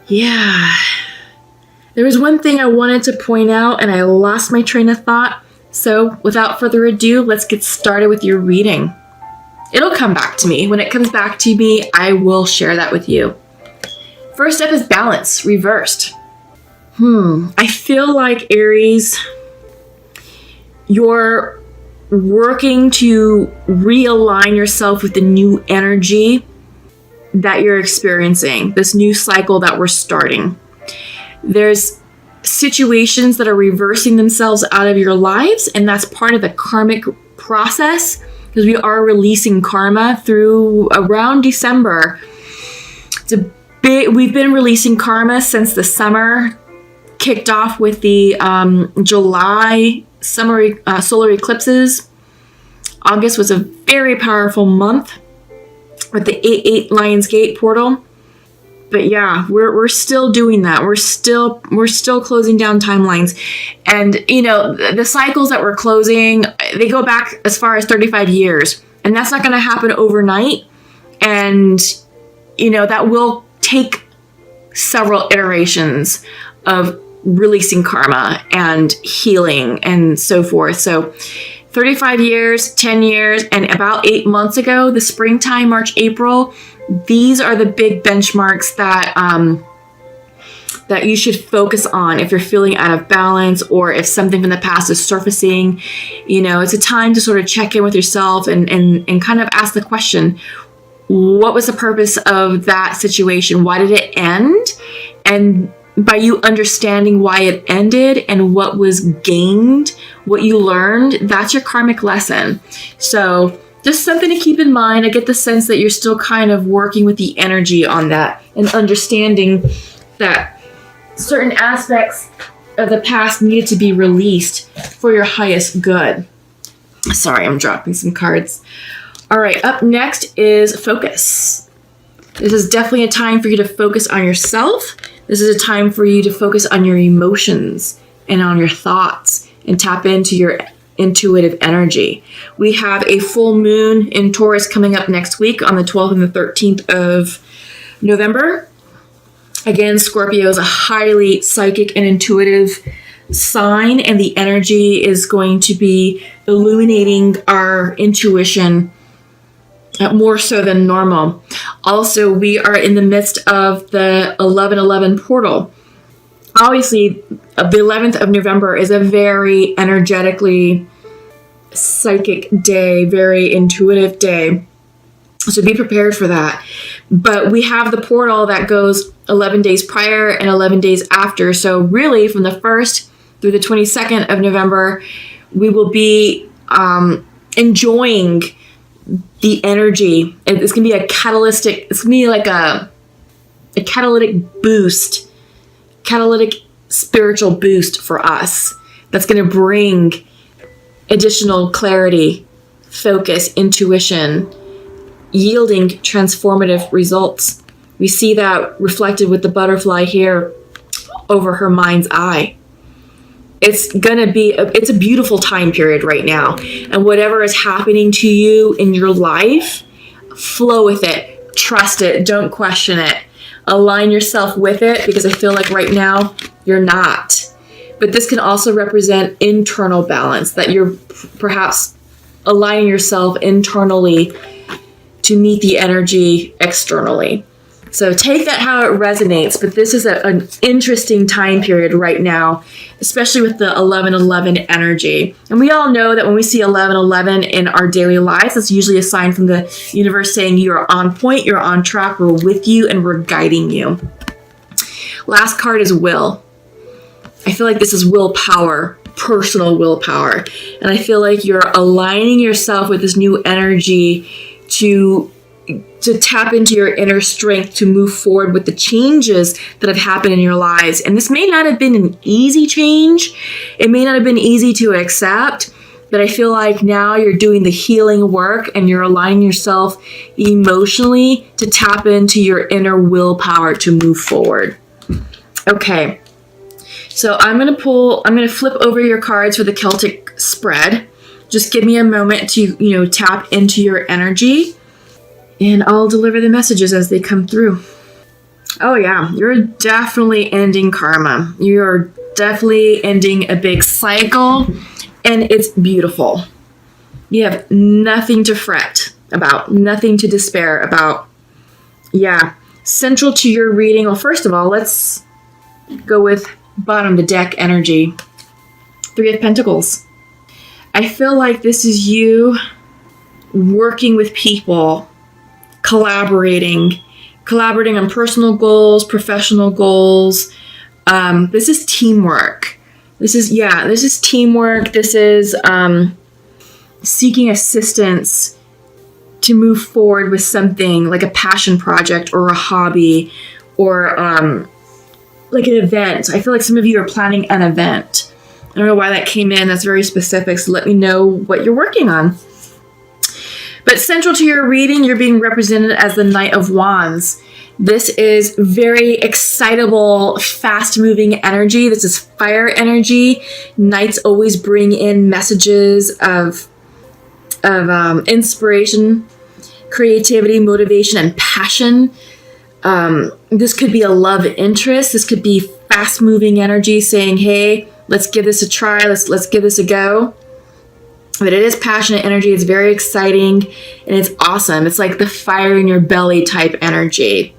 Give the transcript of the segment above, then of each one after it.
Yeah. There was one thing I wanted to point out and I lost my train of thought. So without further ado, let's get started with your reading. It'll come back to me. When it comes back to me, I will share that with you. First up is balance, reversed. I feel like Aries, you're working to realign yourself with the new energy that you're experiencing, this new cycle that we're starting. There's situations that are reversing themselves out of your lives, and that's part of the karmic process, because we are releasing karma through around December. We've been releasing karma since the summer kicked off with the July summer solar eclipses. August was a very powerful month with the 8/8 Lion's Gate portal. But yeah, we're still doing that. We're still closing down timelines. And the cycles that we're closing, they go back as far as 35 years. And that's not going to happen overnight. And that will take several iterations of releasing karma and healing and so forth. So 35 years, 10 years, and about 8 months ago, the springtime, March, April, these are the big benchmarks that that you should focus on if you're feeling out of balance or if something from the past is surfacing. It's a time to sort of check in with yourself and kind of ask the question, what was the purpose of that situation? Why did it end? And by you understanding why it ended and what was gained, what you learned, that's your karmic lesson. So just something to keep in mind. I get the sense that you're still kind of working with the energy on that and understanding that certain aspects of the past needed to be released for your highest good. Sorry, I'm dropping some cards. All right, up next is focus. This is definitely a time for you to focus on yourself. This is a time for you to focus on your emotions and on your thoughts and tap into your intuitive energy. We have a full moon in Taurus coming up next week on the 12th and the 13th of November. Again, Scorpio is a highly psychic and intuitive sign, and the energy is going to be illuminating our intuition more so than normal. Also, we are in the midst of the 11/11 portal. Obviously, the 11th of November is a very energetically psychic day, very intuitive day. So be prepared for that. But we have the portal that goes 11 days prior and 11 days after. So really, from the 1st through the 22nd of November, we will be enjoying the energy. It's going to be a catalytic, it's going to be like a catalytic boost, catalytic spiritual boost for us. That's going to bring additional clarity, focus, intuition, yielding transformative results. We see that reflected with the butterfly here over her mind's eye. It's a beautiful time period right now. And whatever is happening to you in your life, flow with it, trust it, don't question it. Align yourself with it, because I feel like right now you're not. But this can also represent internal balance, that you're perhaps aligning yourself internally to meet the energy externally. So take that how it resonates, but this is an interesting time period right now, especially with the 11/11 energy. And we all know that when we see 11/11 in our daily lives, it's usually a sign from the universe saying you're on point, you're on track, we're with you, and we're guiding you. Last card is will. I feel like this is willpower, personal willpower. And I feel like you're aligning yourself with this new energy to tap into your inner strength to move forward with the changes that have happened in your lives. And this may not have been an easy change. It may not have been easy to accept, but I feel like now you're doing the healing work and you're aligning yourself emotionally to tap into your inner willpower to move forward. Okay. So I'm going to flip over your cards for the Celtic spread. Just give me a moment to, tap into your energy. And I'll deliver the messages as they come through. Oh yeah, you're definitely ending karma. You're definitely ending a big cycle, and it's beautiful. You have nothing to fret about, nothing to despair about. Yeah, central to your reading. Well, first of all, let's go with bottom of the deck energy. Three of Pentacles. I feel like this is you working with people, collaborating on personal goals, professional goals. This is teamwork. This is teamwork. This is seeking assistance to move forward with something like a passion project or a hobby or like an event. I feel like some of you are planning an event. I don't know why that came in. That's very specific. So let me know what you're working on. But central to your reading, you're being represented as the Knight of Wands. This is very excitable, fast-moving energy. This is fire energy. Knights always bring in messages of inspiration, creativity, motivation, and passion. This could be a love interest. This could be fast-moving energy saying, hey, let's give this a try. Let's give this a go. But it is passionate energy. It's very exciting and it's awesome. It's like the fire in your belly type energy.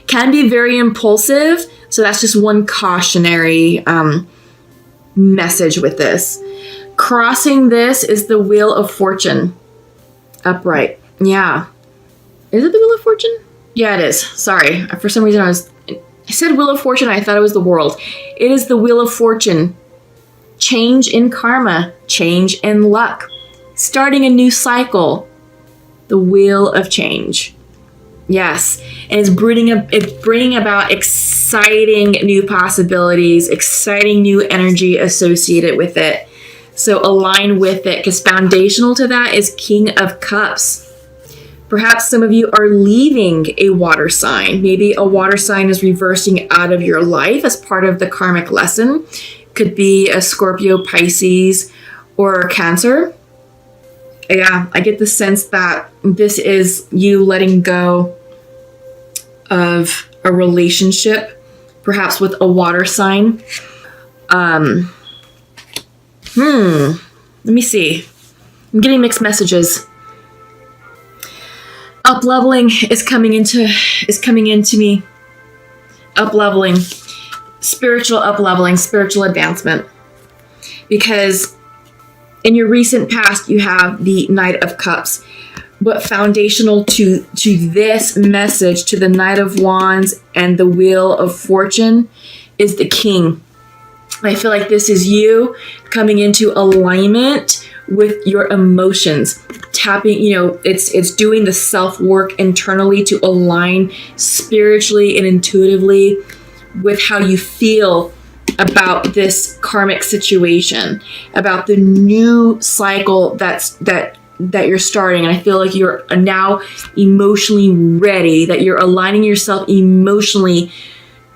Can be very impulsive. So that's just one cautionary message with this. Crossing this is the Wheel of Fortune. Upright. Yeah. Is it the Wheel of Fortune? Yeah, it is. Sorry. For some reason I said Wheel of Fortune. I thought it was the world. It is the Wheel of Fortune. Change in karma, change in luck, starting a new cycle, the wheel of change. Yes, and it's bringing about exciting new possibilities, exciting new energy associated with it. So align with it, because foundational to that is King of Cups. Perhaps some of you are leaving a water sign. Maybe a water sign is reversing out of your life as part of the karmic lesson. Could be a Scorpio, Pisces, or Cancer. Yeah, I get the sense that this is you letting go of a relationship, perhaps with a water sign. Let me see. I'm getting mixed messages. Up-leveling is coming into me. Up-leveling. Spiritual up-leveling, spiritual advancement. Because in your recent past, you have the Knight of Cups. But foundational to this message, to the Knight of Wands and the Wheel of Fortune, is the King. I feel like this is you coming into alignment with your emotions. Tapping, it's doing the self-work internally to align spiritually and intuitively with how you feel about this karmic situation, about the new cycle that you're starting. And I feel like you're now emotionally ready, that you're aligning yourself emotionally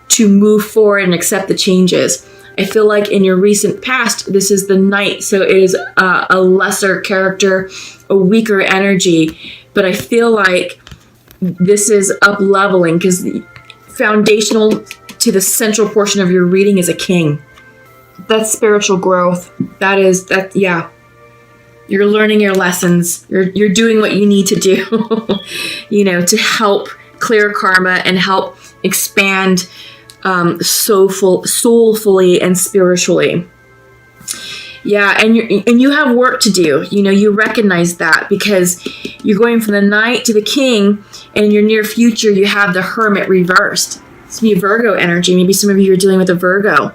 to move forward and accept the changes. I feel like in your recent past, this is the Knight, so it is a lesser character, a weaker energy. But I feel like this is up-leveling, because foundational to the central portion of your reading is a King. That's spiritual growth. Yeah. You're learning your lessons. You're doing what you need to do, to help clear karma and help expand soulfully and spiritually. Yeah, and you have work to do. You recognize that, because you're going from the Knight to the King, and in your near future you have the Hermit reversed. It's be Virgo energy. Maybe some of you are dealing with a Virgo.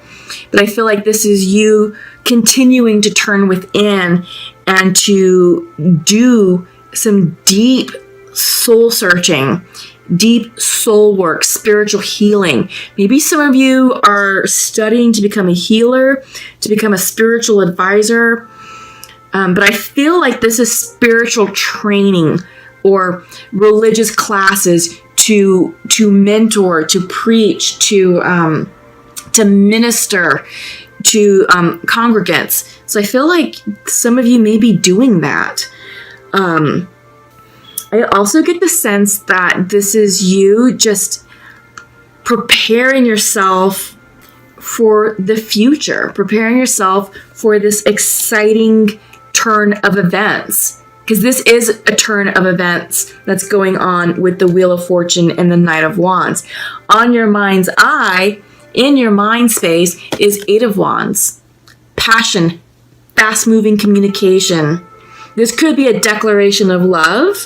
But I feel like this is you continuing to turn within and to do some deep soul searching, deep soul work, spiritual healing. Maybe some of you are studying to become a healer, to become a spiritual advisor. But I feel like this is spiritual training or religious classes to mentor, to preach, to minister to congregants. So I feel like some of you may be doing that. I also get the sense that this is you just preparing yourself for the future, preparing yourself for this exciting turn of events. Because this is a turn of events that's going on with the Wheel of Fortune and the Knight of Wands. On your mind's eye, in your mind space, is Eight of Wands. Passion, fast-moving communication. This could be a declaration of love.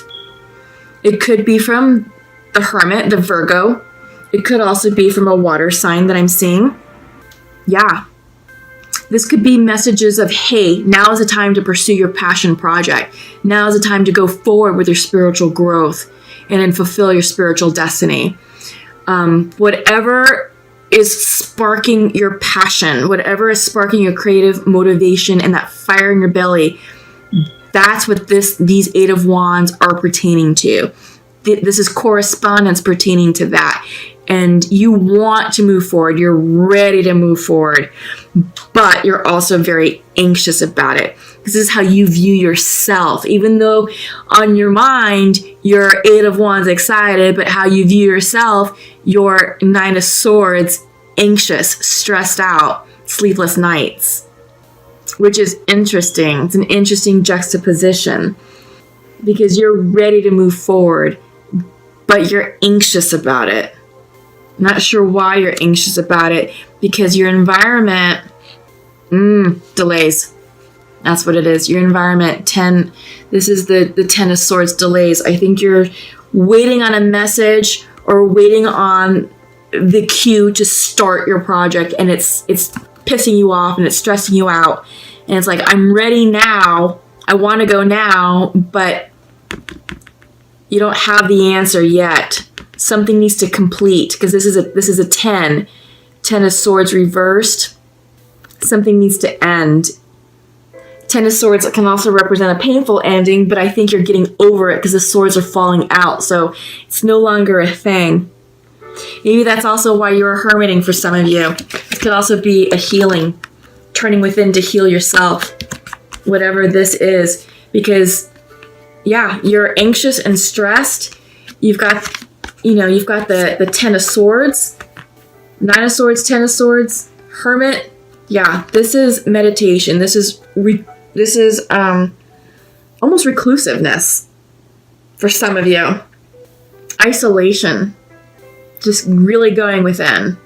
It could be from the Hermit, the Virgo. It could also be from a water sign that I'm seeing. Yeah. This could be messages of, hey, now is the time to pursue your passion project. Now is the time to go forward with your spiritual growth and then fulfill your spiritual destiny. Whatever is sparking your passion, whatever is sparking your creative motivation and that fire in your belly, that's what these Eight of Wands are pertaining to. This is correspondence pertaining to that. And you want to move forward. You're ready to move forward. But you're also very anxious about it. This is how you view yourself. Even though on your mind, you're Eight of Wands excited, but how you view yourself, you're Nine of Swords, anxious, stressed out, sleepless nights. Which is interesting. It's an interesting juxtaposition. Because you're ready to move forward, but you're anxious about it. Not sure why you're anxious about it, because your environment, delays. That's what it is. Your environment, 10, this is the 10 of Swords, delays. I think you're waiting on a message or waiting on the cue to start your project, and it's pissing you off and it's stressing you out. And it's like, I'm ready now. I want to go now, but you don't have the answer yet. Something needs to complete, because this is a 10 of Swords reversed. Something needs to end. 10 of Swords can also represent a painful ending, but I think you're getting over it because the swords are falling out, so it's no longer a thing. Maybe that's also why you're hermiting for some of you. It could also be a healing, turning within to heal yourself, whatever this is, because yeah, you're anxious and stressed. You've got the 10 of Swords, 9 of Swords, 10 of Swords, Hermit. Yeah, this is meditation. This is almost reclusiveness for some of you. Isolation, just really going within.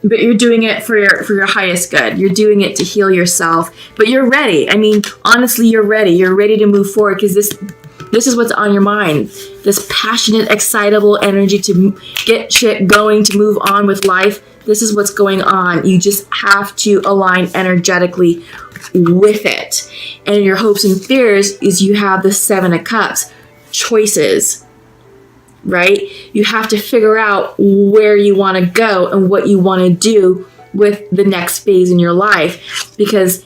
But you're doing it for your highest good. You're doing it to heal yourself. But you're ready. I mean, honestly, you're ready. You're ready to move forward, because this is what's on your mind. This passionate, excitable energy to get shit going, to move on with life. This is what's going on. You just have to align energetically with it. And your hopes and fears is you have the 7 of Cups. Choices, right? You have to figure out where you want to go and what you want to do with the next phase in your life. Because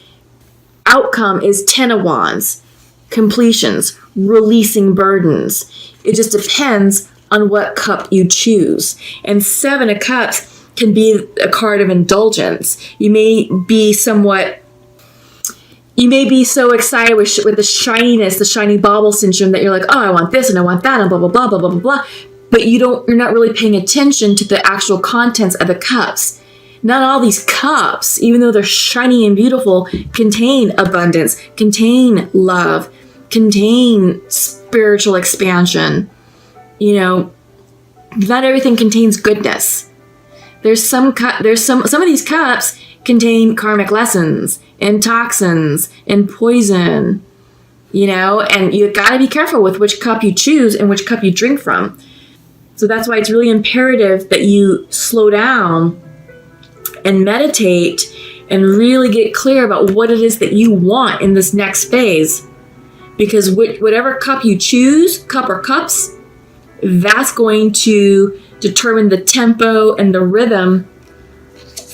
outcome is 10 of Wands. Completions, releasing burdens. It just depends on what cup you choose. And 7 of Cups can be a card of indulgence. You may be so excited with the shininess, the shiny bauble syndrome, that you're like, oh, I want this and I want that and blah, blah, blah, blah, blah, blah, blah. But you're not really paying attention to the actual contents of the cups. Not all these cups, even though they're shiny and beautiful, contain abundance, contain love, contain spiritual expansion. Not everything contains goodness. Some of these cups contain karmic lessons and toxins and poison, and you gotta be careful with which cup you choose and which cup you drink from. So that's why it's really imperative that you slow down and meditate and really get clear about what it is that you want in this next phase. Because whatever cup you choose, cup or cups, that's going to determine the tempo and the rhythm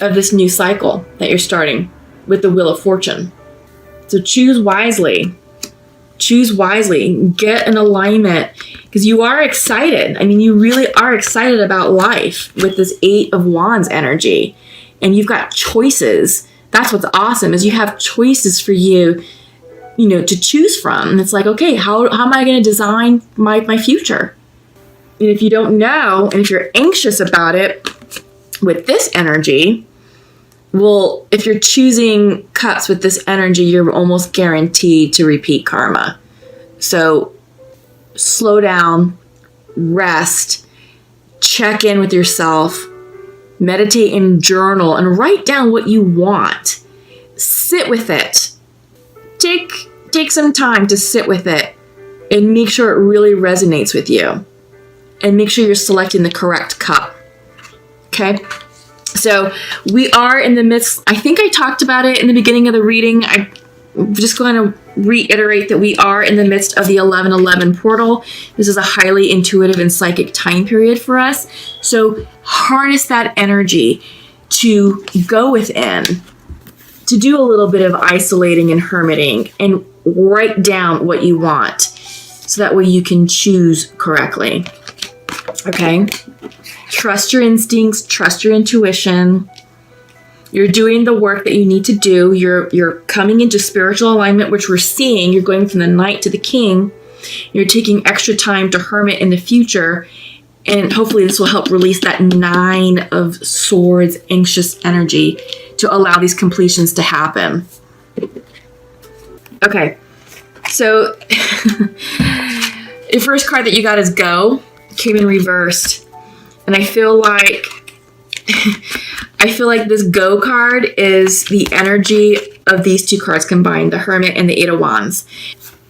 of this new cycle that you're starting with the Wheel of Fortune. So choose wisely. Choose wisely. Get an alignment, because you are excited. I mean, you really are excited about life with this 8 of Wands energy. And you've got choices. That's what's awesome, is you have choices for you, to choose from. And it's like, okay, how am I going to design my future? And if you don't know, and if you're anxious about it, with this energy, well, if you're choosing cups with this energy, you're almost guaranteed to repeat karma. So slow down, rest, check in with yourself, meditate and journal, and write down what you want. Sit with it. Take some time to sit with it and make sure it really resonates with you. And make sure you're selecting the correct cup. Okay? So we are in the midst, I think I talked about it in the beginning of the reading. I'm just going to reiterate that we are in the midst of the 11/11 portal. This is a highly intuitive and psychic time period for us. So harness that energy to go within, to do a little bit of isolating and hermiting, and write down what you want so that way you can choose correctly. Okay? Trust your instincts, trust your intuition. You're doing the work that you need to do. You're coming into spiritual alignment, which we're seeing. You're going from the Knight to the King. You're taking extra time to hermit in the future. And hopefully this will help release that 9 of Swords, anxious energy to allow these completions to happen. Okay, so the first card that you got is Go. Came in reversed. And I feel like this Go card is the energy of these two cards combined, the Hermit and the Eight of Wands.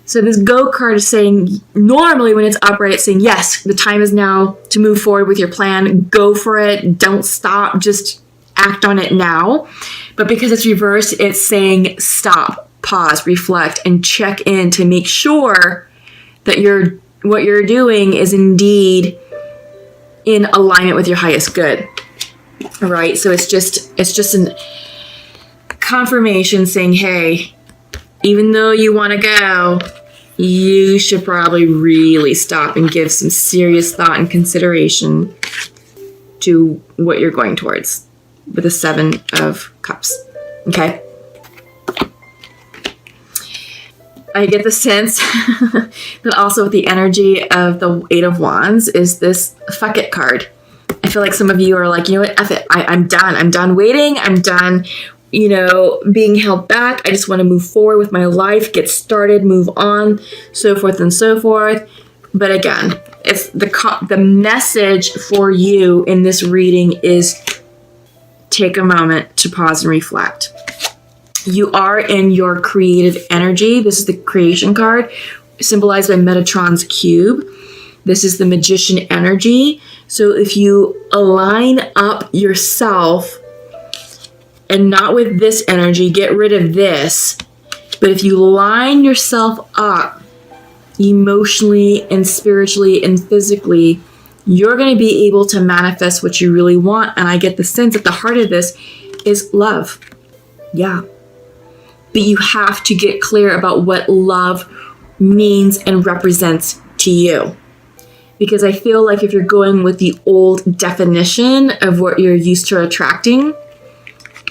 So this Go card is saying, normally when it's upright, it's saying, yes, the time is now to move forward with your plan. Go for it. Don't stop. Just act on it now. But because it's reversed, it's saying stop, pause, reflect, and check in to make sure that what you're doing is indeed in alignment with your highest good. All right, so it's just a confirmation saying, hey, even though you want to go, you should probably really stop and give some serious thought and consideration to what you're going towards with the 7 of Cups. Okay? I get the sense that also with the energy of the 8 of Wands is this fuck it card. I feel like some of you are like, you know what, F it. I'm done. I'm done waiting. I'm done, being held back. I just want to move forward with my life, get started, move on, so forth and so forth. But again, it's the message for you in this reading is take a moment to pause and reflect. You are in your creative energy. This is the creation card, symbolized by Metatron's cube. This is the magician energy. So if you align up yourself and not with this energy, get rid of this. But if you line yourself up emotionally and spiritually and physically, you're going to be able to manifest what you really want. And I get the sense at the heart of this is love. Yeah. But you have to get clear about what love means and represents to you. Because I feel like if you're going with the old definition of what you're used to attracting,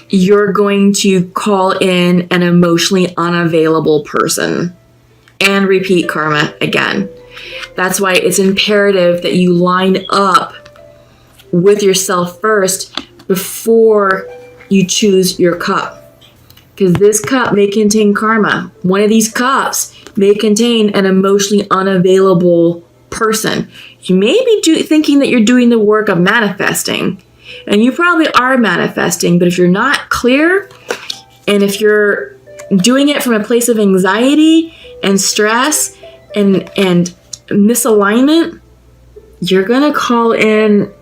you're going to call in an emotionally unavailable person and repeat karma again. That's why it's imperative that you line up with yourself first before you choose your cup. Because this cup may contain karma. One of these cups may contain an emotionally unavailable person. You may be thinking that you're doing the work of manifesting. And you probably are manifesting. But if you're not clear, and if you're doing it from a place of anxiety and stress and misalignment, you're going to call in,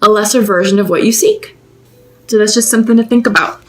a lesser version of what you seek. So that's just something to think about.